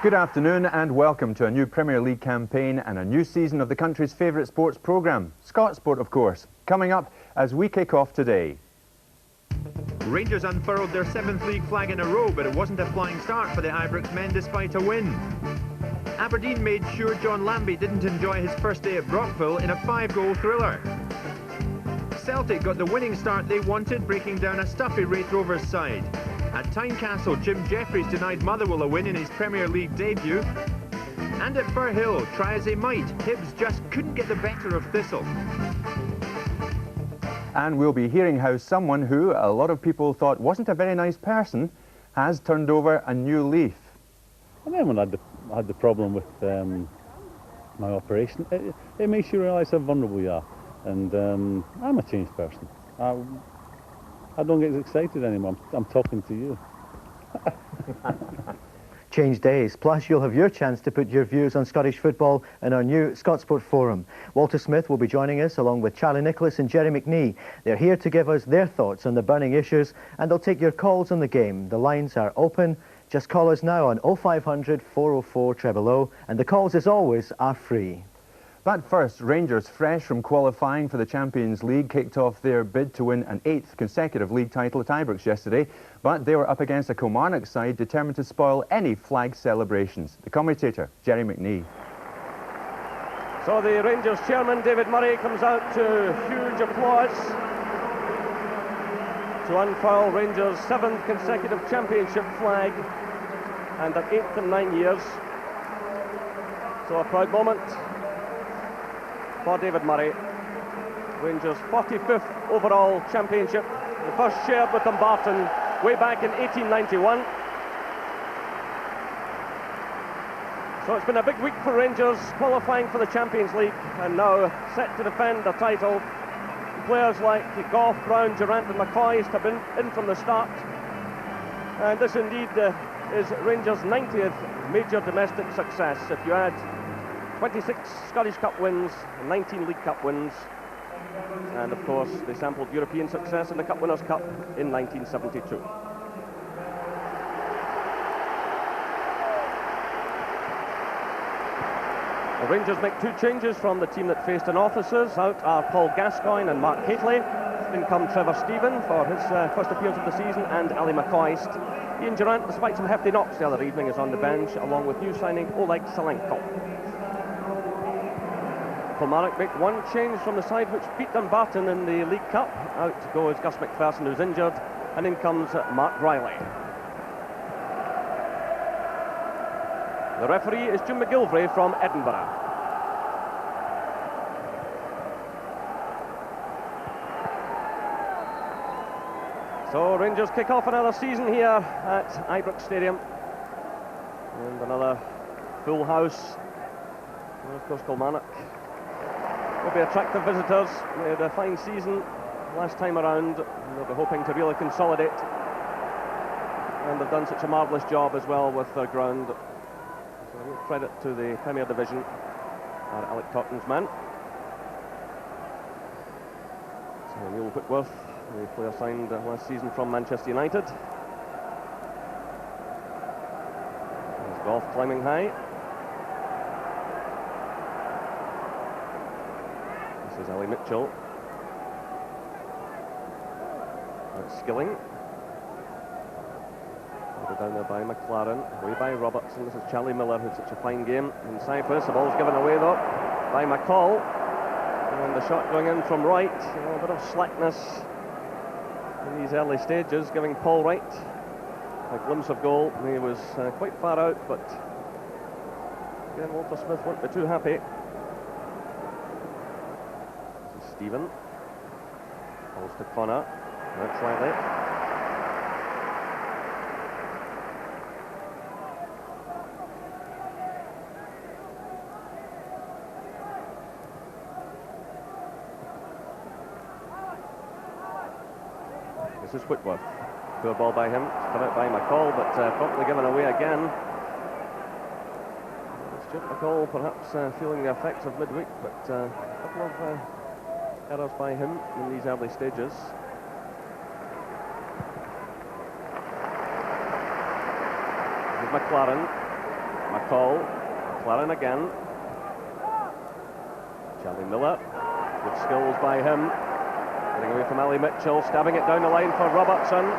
Good afternoon and welcome to a new Premier League campaign and a new season of the country's favourite sports programme, Scott Sport of course, coming up as we kick off today. Rangers unfurled their 7th league flag in a row, but it wasn't a flying start for the Ibrox men despite a win. Aberdeen made sure John Lambie didn't enjoy his first day at Brockville in a 5-goal thriller. Celtic got the winning start they wanted, breaking down a stuffy Wraith Rovers side. At Tynecastle, Jim Jeffries denied Motherwell a win in his Premier League debut. And at Firhill, try as they might, Hibs just couldn't get the better of Thistle. And we'll be hearing how someone who a lot of people thought wasn't a very nice person has turned over a new leaf. I mean, when I had the problem with my operation, it makes you realise how vulnerable you are. And I'm a changed person. I don't get as excited anymore. I'm talking to you. Change days, plus you'll have your chance to put your views on Scottish football in our new Scott Sport Forum. Walter Smith will be joining us along with Charlie Nicholas and Jerry McNee. They're here to give us their thoughts on the burning issues and they'll take your calls on the game. The lines are open. Just call us now on 0500 404 000 and the calls, as always, are free. But first, Rangers, fresh from qualifying for the Champions League, kicked off their bid to win an 8th consecutive league title at Ibrox yesterday, but they were up against a Kilmarnock side determined to spoil any flag celebrations. The commentator, Jerry McNee. So the Rangers chairman, David Murray, comes out to huge applause to unfurl Rangers' 7th consecutive championship flag, and their 8th in 9 years. So a proud moment for David Murray. Rangers' 45th overall championship, the first shared with Dumbarton way back in 1891. So it's been a big week for Rangers, qualifying for the Champions League and now set to defend the title. Players like Gough, Brown, Durant and McCoist have been in from the start. And this indeed is Rangers' 90th major domestic success. If you add 26 Scottish Cup wins, 19 League Cup wins, and of course they sampled European success in the Cup Winners' Cup in 1972. The Rangers make 2 changes from the team that faced in offices. Out are Paul Gascoigne and Mark Haitley. In come Trevor Stephen for his first appearance of the season, and Ali McCoist. Ian Durant, despite some hefty knocks the other evening, is on the bench, along with new signing Oleg Salenko. Kilmarnock make 1 change from the side which beat Dumbarton in the League Cup. Out goes Gus McPherson, who's injured, and in comes Mark Riley. The referee is Jim McGilvray from Edinburgh. So Rangers kick off another season here at Ibrox Stadium. And another full house. And of course Kilmarnock will be attractive visitors. They had a fine season last time around. They'll be hoping to really consolidate. And they've done such a marvellous job as well with their ground. So real credit to the Premier Division and Alec Totten's man. So Neil Whitworth, the player signed last season from Manchester United. There's Gough climbing high. This is Ali Mitchell. That's Skilling. Down there by McLaren, away by Robertson. This is Charlie Miller, who's such a fine game in Cyprus. The ball's given away though by McCall. And the shot going in from Wright. A bit of slackness in these early stages, giving Paul Wright a glimpse of goal. He was quite far out, but again, Walter Smith won't be too happy. This is Stephen. Balls to Connor. That's slightly. This is Whitworth. Poor ball by him, cut out by McCall, but promptly given away again. Stuart McCall perhaps feeling the effects of midweek, but a couple of errors by him in these early stages. This is McLaren. McCall, McLaren again. Charlie Miller, good skills by him. Getting away from Ali Mitchell, stabbing it down the line for Robertson.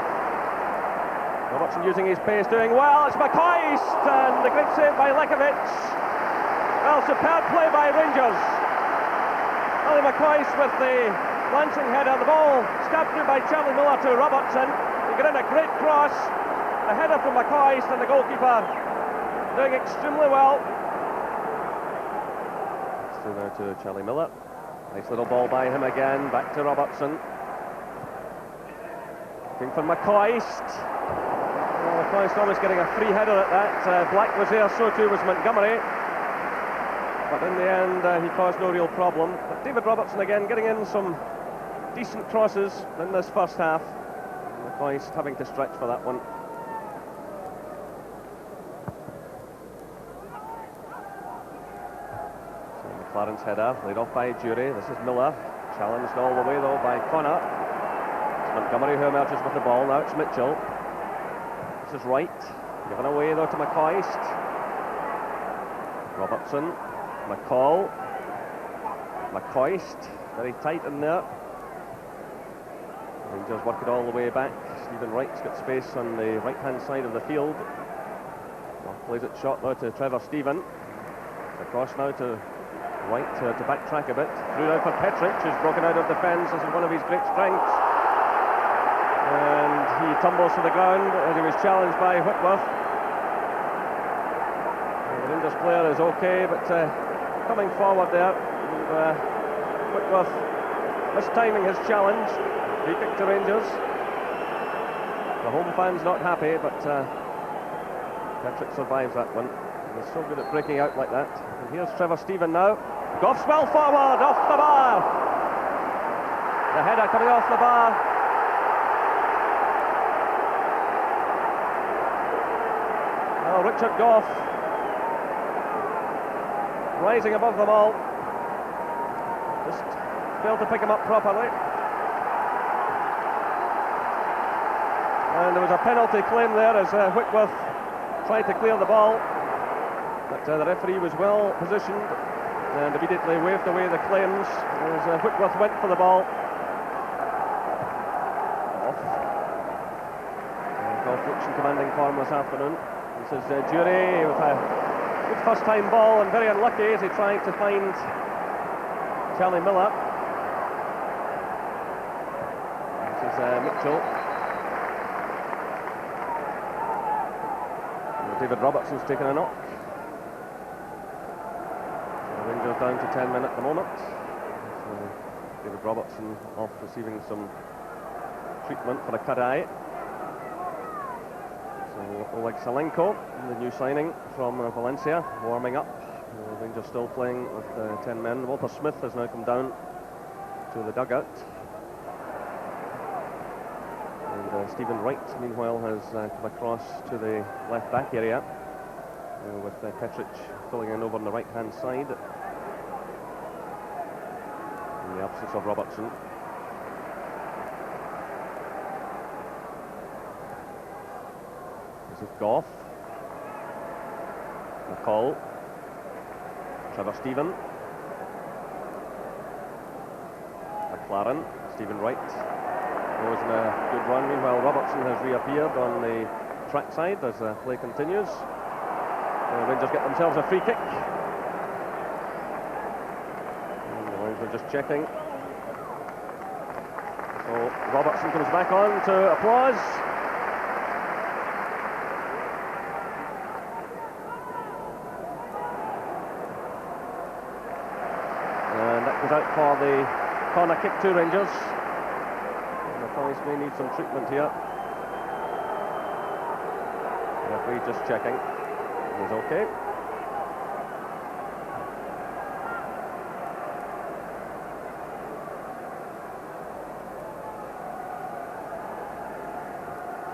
Robertson using his pace, doing well. It's McCoist, and the great save by Lekovic. Well, superb play by Rangers. Ali McCoist with the lancing header. The ball stabbed through by Charlie Miller to Robertson. He got in a great cross. A header from McCoist, and the goalkeeper doing extremely well. Still now to Charlie Miller. Nice little ball by him again. Back to Robertson. Looking for McCoist. Oh, McCoist almost getting a free header at that. Black was there, so too was Montgomery. But in the end, he caused no real problem. But David Robertson again getting in some decent crosses in this first half. McCoist having to stretch for that one. McLaren's header, laid off by Jury. This is Miller, challenged all the way though by Connor. It's Montgomery who emerges with the ball. Now it's Mitchell. This is Wright, given away though to McCoist. Robertson, McCall, McCoist, very tight in there. Rangers work it all the way back. Stephen Wright's got space on the right hand side of the field. Plays it short now to Trevor Stephen. Across now to Wright to backtrack a bit. Through now for Petric, who's broken out of defence. This is one of his great strengths. And he tumbles to the ground as he was challenged by Whitworth. The Rangers player is okay, but coming forward there. And, Whitworth mistiming his challenge. Free kick to Rangers. The home fans not happy, but Petric survives that one. He's so good at breaking out like that. And here's Trevor Stephen now. Goff's well forward, off the bar. The header coming off the bar. Oh, Richard Goff rising above them all. Just failed to pick him up properly. And there was a penalty claim there as Whitworth tried to clear the ball. But the referee was well positioned and immediately waved away the claims as Whitworth went for the ball. Goff looks in commanding form this afternoon. This is Jury with a good first time ball and very unlucky as he tried to find Charlie Miller. This is Mitchell. And David Robertson's taken a knock. Rangers down to 10 men at the moment. So David Robertson off receiving some treatment for a cut eye. So Oleg Salenko, the new signing from Valencia, warming up. Rangers still playing with 10 men. Walter Smith has now come down to the dugout. And Stephen Wright, meanwhile, has come across to the left back area with Petric filling in over on the right hand side in the absence of Robertson. This is Goff, McCall, Trevor Stephen, McLaren, Stephen Wright goes in a good run. Meanwhile, Robertson has reappeared on the track side as play continues. Rangers get themselves a free kick. And the lines are just checking. So Robertson comes back on to applause. And that goes out for the corner kick to Rangers. And the Forest may need some treatment here. The referee just checking. He's okay.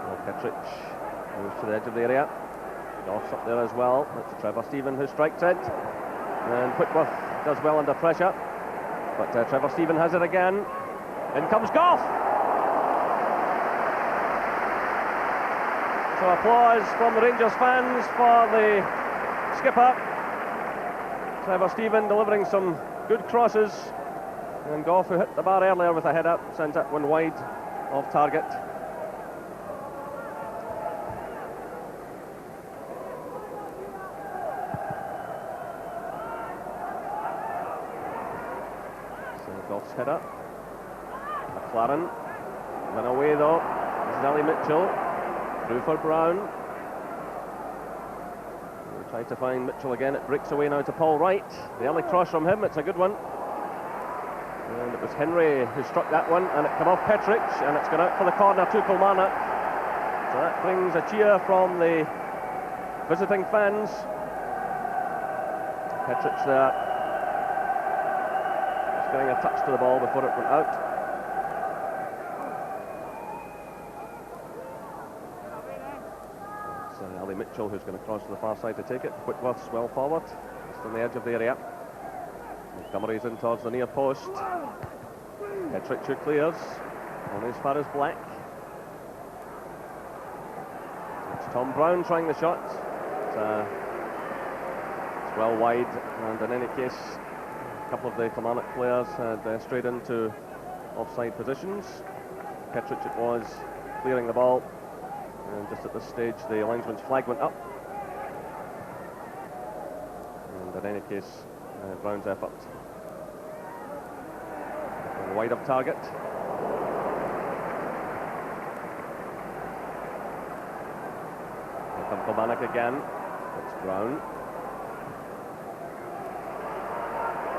Well, Petric moves to the edge of the area. Goff's up there as well. That's Trevor Stephen who strikes it. And Whitworth does well under pressure. But Trevor Stephen has it again. In comes Goff. So applause from the Rangers fans for the skipper. Trevor Stephen delivering some good crosses. And Goff, who hit the bar earlier with a header, sends it one wide of target. So Goff's header. McLaren. Then away though. This is Ali Mitchell. Through for Brown. We'll try to find Mitchell again. It breaks away now to Paul Wright. The early cross from him, it's a good one. And it was Henry who struck that one, and it came off Petric, and it's gone out for the corner to Kilmarnock. So that brings a cheer from the visiting fans. Petric there. Just getting a touch to the ball before it went out. Ali Mitchell, who's going to cross to the far side to take it. Whitworth's well forward, just on the edge of the area. Montgomery's in towards the near post. Petric who clears, only as far as Black. It's Tom Brown trying the shot. It's well wide, and in any case, a couple of the Kilmarnock players had strayed into offside positions. Petric it was, clearing the ball. And just at this stage, the linesman's flag went up. And in any case, Brown's effort. And wide of target. Here comes Kilmarnock again. It's Brown.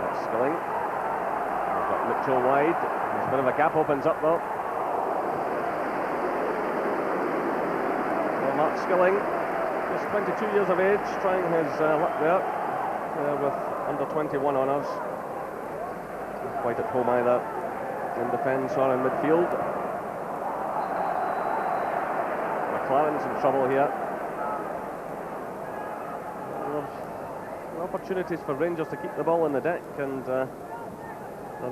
That's Skilling. We've got Mitchell wide. There's a bit of a gap opens up though. Mark Skilling, just 22 years of age, trying his luck there with under 21 honours. Not quite at home either in defence or in midfield. McLaren's in trouble here. Opportunities for Rangers to keep the ball in the deck, and they're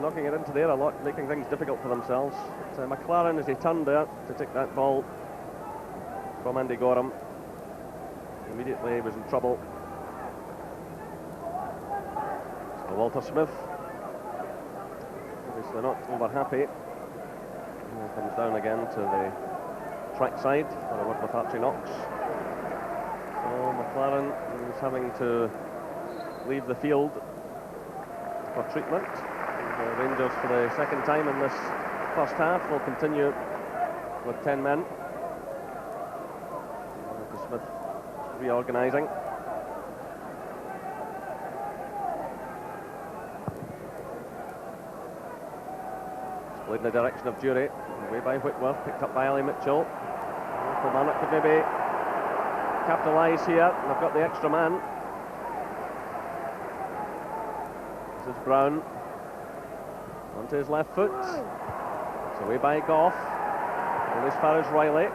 knocking it into there a lot, making things difficult for themselves. But, McLaren, as he turned there to take that ball from Andy Gorham, immediately was in trouble. So Walter Smith, obviously not over happy. And comes down again to the track side for a word with Archie Knox. So McLaren is having to leave the field for treatment. The Rangers, for the second time in this first half, will continue with 10 men. Smith reorganising. Played in the direction of Dury, away by Whitworth, picked up by Ali Mitchell. Kilmarnock could maybe capitalise here, and they've got the extra man. This is Brown onto his left foot. It's away by Goff, and as far as Riley.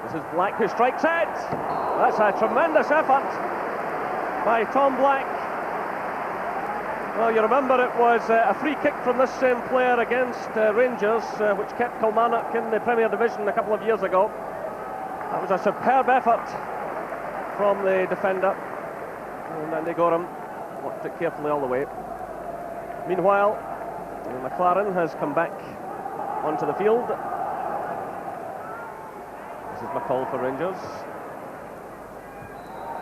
This is Black who strikes it. That's a tremendous effort by Tom Black. Well, you remember it was a free kick from this same player against Rangers, which kept Kilmarnock in the Premier Division a couple of years ago. That was a superb effort from the defender, and Andy Gorham watched it carefully all the way. Meanwhile, McLaren has come back onto the field. This is McCall for Rangers.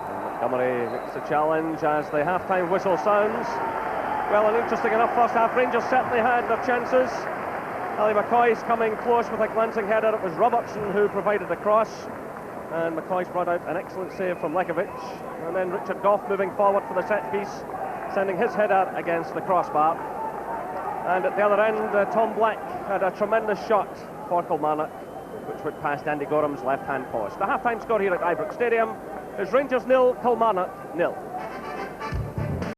And Montgomery makes a challenge as the half-time whistle sounds. Well, an interesting enough first half. Rangers certainly had their chances. Ali McCoy's coming close with a glancing header. It was Robertson who provided the cross, and McCoy's brought out an excellent save from Lekovic. And then Richard Goff moving forward for the set piece, sending his header against the crossbar. And at the other end, Tom Black had a tremendous shot for Kilmarnock, which went past Andy Gorham's left-hand post. The half-time score here at Ibrox Stadium is Rangers 0, Kilmarnock 0.